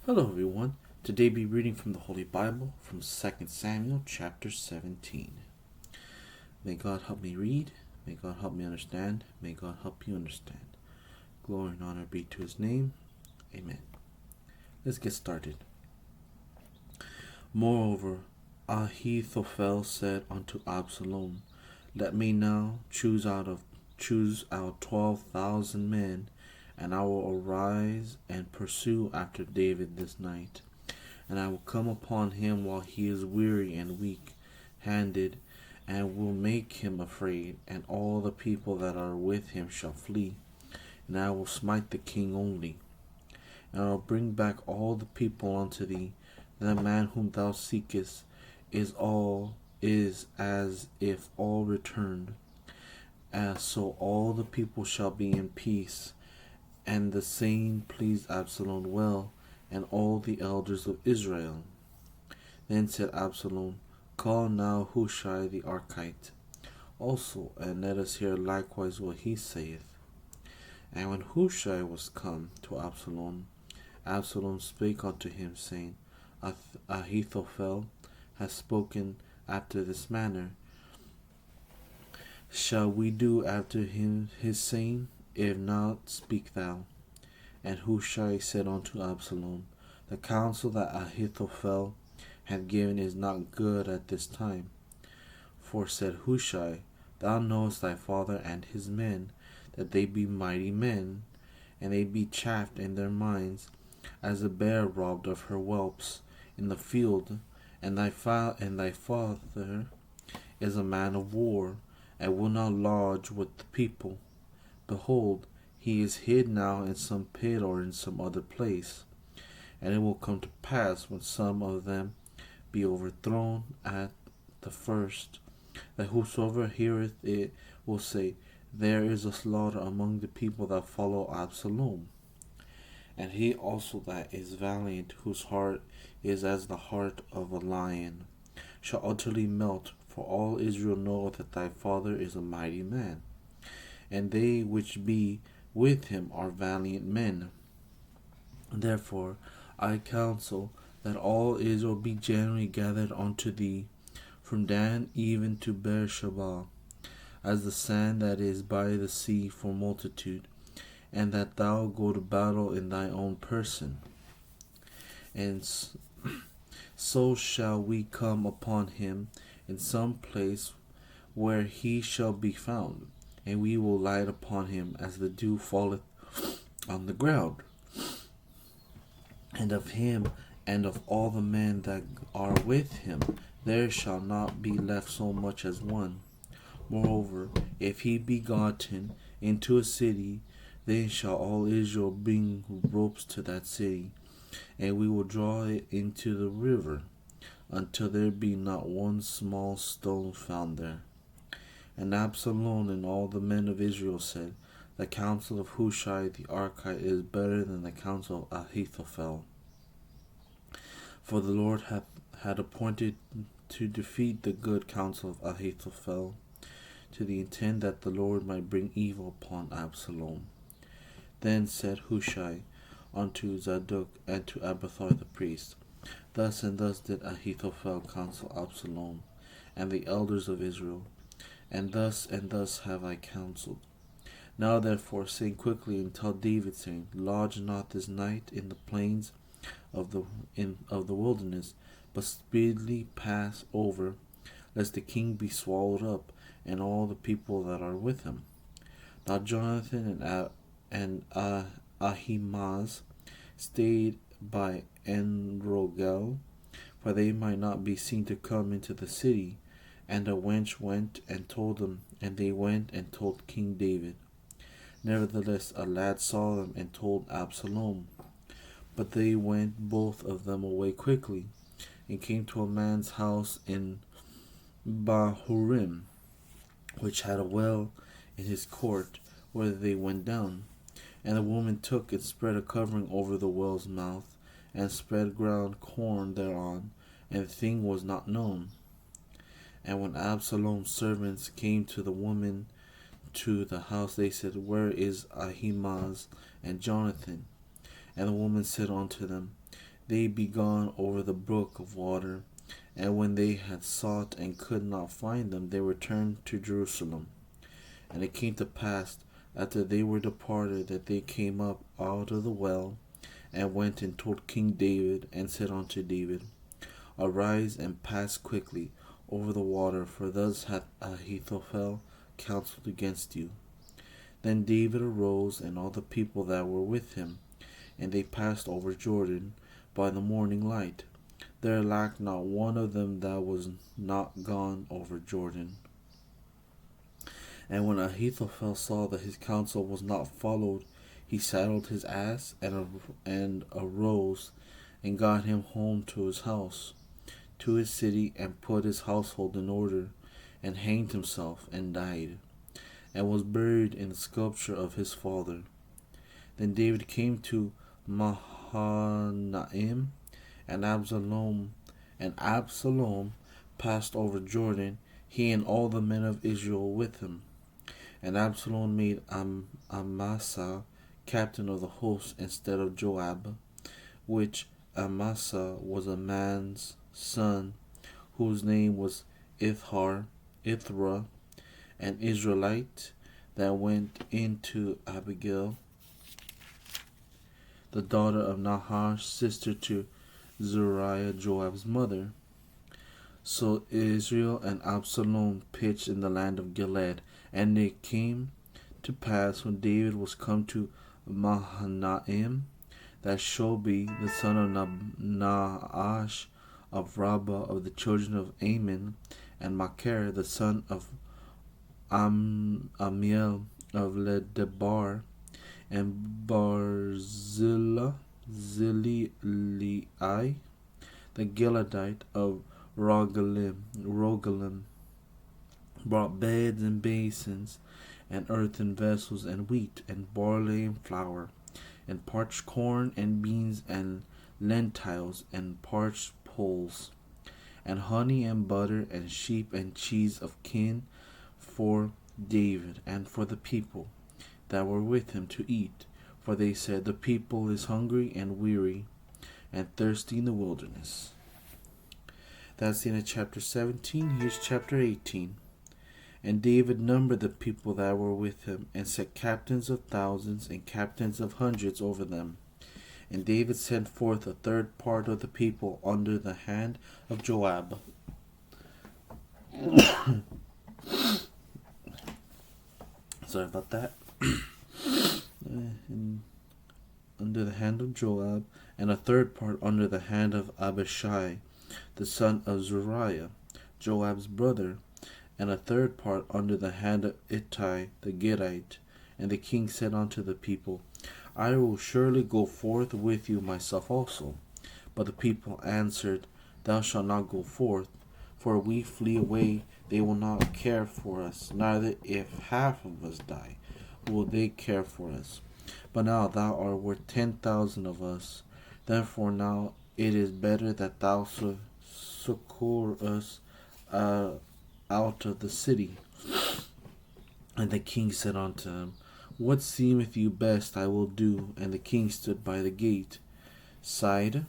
Hello everyone. Today be reading from the Holy Bible from 2 Samuel chapter 17. May God help me read. May God help me understand. May God help you understand. Glory and honor be to his name. Amen. Let's get started. Moreover, Ahithophel said unto Absalom, Let me now choose out 12,000 men, and I will arise and pursue after David this night. And I will come upon him while he is weary and weak handed, and will make him afraid, and all the people that are with him shall flee. And I will smite the king only. And I will bring back all the people unto thee. The man whom thou seekest is as if all returned. As so all the people shall be in peace. And the saying pleased Absalom well, and all the elders of Israel. Then said Absalom, Call now Hushai the Archite also, and let us hear likewise what he saith. And when Hushai was come to Absalom, Absalom spake unto him, saying, Ahithophel hath spoken after this manner. Shall we do after him his saying? If not, speak thou. And Hushai said unto Absalom, The counsel that Ahithophel hath given is not good at this time. For said Hushai, Thou knowest thy father and his men, that they be mighty men, and they be chafed in their minds, as a bear robbed of her whelps in the field. And thy father is a man of war, and will not lodge with the people. Behold, he is hid now in some pit or in some other place. And it will come to pass, when some of them be overthrown at the first, that whosoever heareth it will say, There is a slaughter among the people that follow Absalom. And he also that is valiant, whose heart is as the heart of a lion, shall utterly melt, for all Israel knoweth that thy father is a mighty man, and they which be with him are valiant men. Therefore I counsel that all Israel be generally gathered unto thee, from Dan even to Beersheba, as the sand that is by the sea for multitude, and that thou go to battle in thy own person. And so shall we come upon him in some place where he shall be found, and we will light upon him as the dew falleth on the ground. And of him and of all the men that are with him there shall not be left so much as one. Moreover, if he be gotten into a city, then shall all Israel bring ropes to that city, and we will draw it into the river, until there be not one small stone found there. And Absalom and all the men of Israel said, The counsel of Hushai the Archite is better than the counsel of Ahithophel. For the Lord had appointed to defeat the good counsel of Ahithophel, to the intent that the Lord might bring evil upon Absalom. Then said Hushai unto Zadok and to Abiathar the priest, Thus and thus did Ahithophel counsel Absalom, and the elders of Israel, and thus have I counseled. Now therefore sing quickly and tell David, saying, Lodge not this night in the plains of the wilderness, but speedily pass over, lest the king be swallowed up, and all the people that are with him. Now Jonathan and Ahimaaz stayed by Enrogel, for they might not be seen to come into the city. And a wench went and told them, and they went and told King David. Nevertheless a lad saw them and told Absalom. But they went both of them away quickly, and came to a man's house in Bahurim, which had a well in his court, where they went down. And the woman took and spread a covering over the well's mouth, and spread ground corn thereon, and the thing was not known. And when Absalom's servants came to the woman to the house, they said, Where is Ahimaaz and Jonathan? And the woman said unto them, they be gone over the brook of water. And when they had sought and could not find them, they returned to Jerusalem. And it came to pass, after they were departed, that they came up out of the well, and went and told King David, and said unto David, Arise and pass quickly over the water, for thus hath Ahithophel counseled against you. Then David arose, and all the people that were with him, and they passed over Jordan by the morning light. There lacked not one of them that was not gone over Jordan. And when Ahithophel saw that his counsel was not followed, he saddled his ass and arose and got him home to his house, to his city, and put his household in order, and hanged himself and died, and was buried in the sepulchre of his father. Then David came to Mahanaim, and Absalom passed over Jordan, he and all the men of Israel with him. And Absalom made Amasa captain of the host instead of Joab, which Amasa was a man's son, whose name was Ithra, an Israelite, that went into Abigail, the daughter of Nahash, sister to Zeruiah, Joab's mother. So Israel and Absalom pitched in the land of Gilead. And it came to pass, when David was come to Mahanaim, that Shobi, the son of Naash of Rabbah of the children of Ammon, and Machir, the son of Amiel of Ledebar, and Barzillai, the Gileadite of Rogelim, brought beds and basins, and earthen vessels, and wheat, and barley, and flour, and parched corn, and beans, and lentils, and parched poles, and honey, and butter, and sheep, and cheese of kin for David, and for the people that were with him to eat. For they said, The people is hungry, and weary, and thirsty in the wilderness. That's the end of chapter 17. Here's chapter 18. And David numbered the people that were with him, and set captains of thousands and captains of hundreds over them. And David sent forth a third part of the people under the hand of Joab. Sorry about that. Under the hand of Joab, and a third part under the hand of Abishai, the son of Zeruiah, Joab's brother, and a third part under the hand of Ittai the Gittite. And the king said unto the people, I will surely go forth with you myself also. But the people answered, Thou shalt not go forth, for if we flee away, they will not care for us, neither if half of us die, will they care for us. But now thou art worth 10,000 of us. Therefore now it is better that thou succor us out of the city. And the king said unto him, What seemeth you best I will do. And the king stood by the gate side,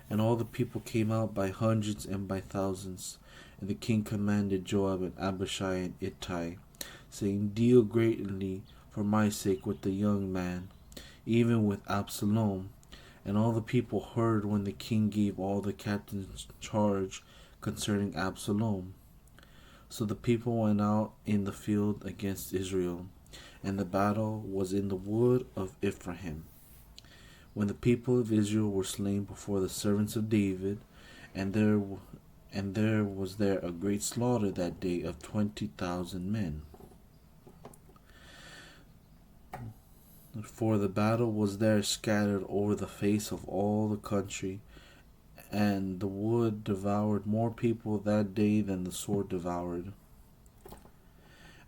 and all the people came out by hundreds and by thousands. And the king commanded Joab and Abishai and Ittai, saying, Deal greatly for my sake with the young man, even with Absalom. And all the people heard when the king gave all the captains charge concerning Absalom. So the people went out in the field against Israel, and the battle was in the wood of Ephraim. When the people of Israel were slain before the servants of David, and there was there a great slaughter that day of 20,000 men. For the battle was there scattered over the face of all the country, and the wood devoured more people that day than the sword devoured.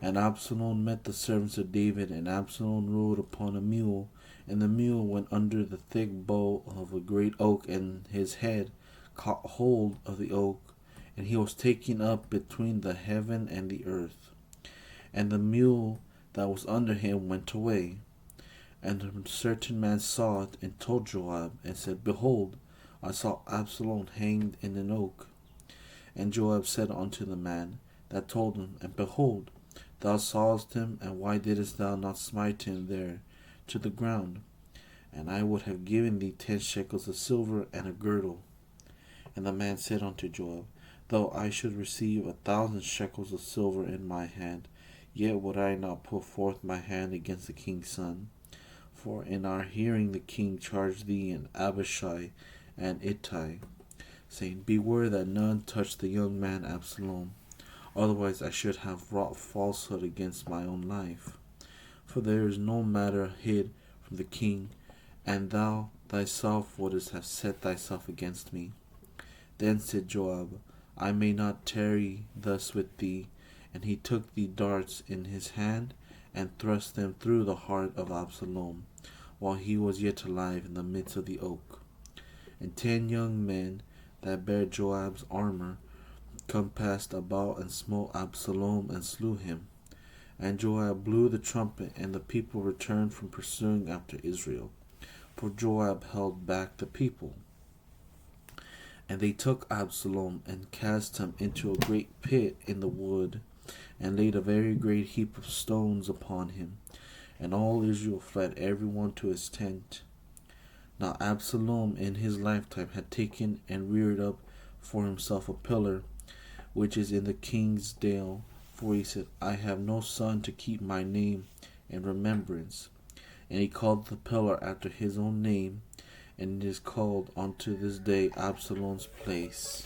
And Absalom met the servants of David, and Absalom rode upon a mule, and the mule went under the thick bough of a great oak, and his head caught hold of the oak, and he was taken up between the heaven and the earth. And the mule that was under him went away. And a certain man saw it, and told Joab, and said, Behold, I saw Absalom hanged in an oak. And Joab said unto the man that told him, And behold, thou sawest him, and why didst thou not smite him there to the ground? And I would have given thee 10 shekels of silver and a girdle. And the man said unto Joab, Though I should receive 1,000 shekels of silver in my hand, yet would I not put forth my hand against the king's son. For in our hearing the king charged thee and Abishai and Ittai, saying, Beware that none touch the young man Absalom, otherwise I should have wrought falsehood against my own life. For there is no matter hid from the king, and thou thyself wouldst have set thyself against me. Then said Joab, I may not tarry thus with thee. And he took the darts in his hand, and thrust them through the heart of Absalom, while he was yet alive in the midst of the oak. And 10 young men that bare Joab's armor compassed about and smote Absalom and slew him. And Joab blew the trumpet, and the people returned from pursuing after Israel, for Joab held back the people. And they took Absalom and cast him into a great pit in the wood, and laid a very great heap of stones upon him. And all Israel fled, every one to his tent. Now Absalom in his lifetime had taken and reared up for himself a pillar, which is in the king's dale. For he said, I have no son to keep my name in remembrance. And he called the pillar after his own name, and it is called unto this day Absalom's place.